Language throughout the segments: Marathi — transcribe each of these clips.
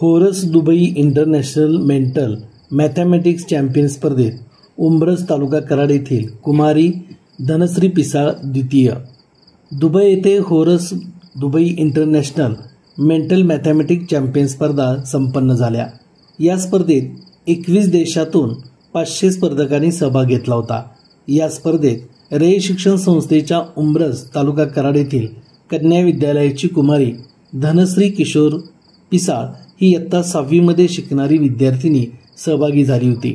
होरस Dubai international mental mathematics champion स्पर्धेत उंब्रज तालुका कराड येथील कुमारी धनश्री पिसाळ द्वितीय. दुबई येथे Horus Dubai international mental mathematics champion स्पर्धा संपन्न झाल्या. या स्पर्धेत 21 देशातून 500 स्पर्धकांनी सहभाग घेतला होता. या स्पर्धेत रे शिक्षण संस्थेच्या उंब्रज तालुका कराड येथील कन्या विद्यालयाची कुमारी धनश्री किशोर पिसाळ ही इयत्ता 6वी मध्ये शिकणारी विद्यार्थिनी सहभागी झाली होती.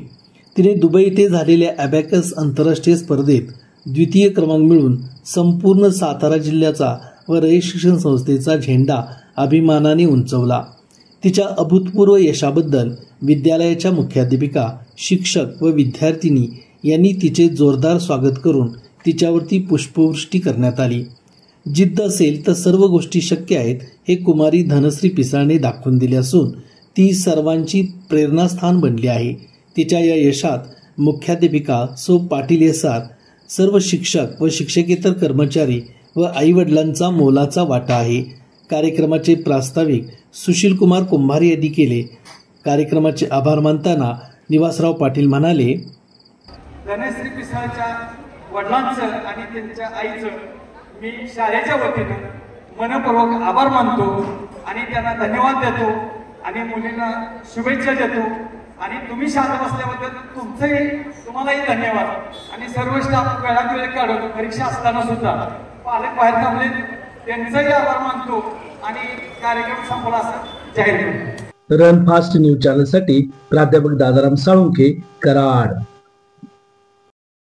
तिने दुबई येथे झालेल्या अबॅकस आंतरराष्ट्रीय स्पर्धेत द्वितीय क्रमांक मिळवून संपूर्ण सातारा जिल्ह्याचा व रे शिक्षण संस्थेचा झेंडा अभिमानाने उंचवला. तिच्या अभूतपूर्व यशाबद्दल विद्यालयाच्या मुख्याध्यापिका, शिक्षक व विद्यार्थिनी यांनी तिचे जोरदार स्वागत करून तिच्यावरती पुष्पवृष्टी करण्यात आली. जिद्द असेल तर सर्व गोष्टी शक्य आहेत हे कुमारी धनश्री पिसाळने दाखवून दिले असून ती सर्वांची प्रेरणास्थान बनली आहे. तिच्या या यशात मुख्याध्यापिका सौ पाटील SR, सर्व शिक्षक व शिक्षकेतर कर्मचारी व आईवडिलांचा मोलाचा वाटा आहे. कार्यक्रमाचे प्रास्ताविक सुशील कुमार कुंभार यांनी केले. कार्यक्रमाचे आभार मानताना निवासराव पाटील म्हणाले, धनश्री पिसाळच्या वडिलांचं आणि त्यांच्या आईचं मी शाळेच्या वतीनं मनपूर्वक आभार मानतो आणि त्यांना धन्यवाद देतो आणि मुलींना शुभेच्छा देतो. आणि तुम्ही शांत बसल्याबद्दल तुम्हालाही धन्यवाद. आणि सर्व स्टाफ वेळात वेळ काढून परीक्षा असताना सुद्धा पालक बाहेर थांबले त्यांचाही आभार मानतो आणि कार्यक्रम संपला असं जाहीर करतो. रन फास्ट न्यूज चॅनलसाठी प्राध्यापक दादाराम साळुंखे, कराड.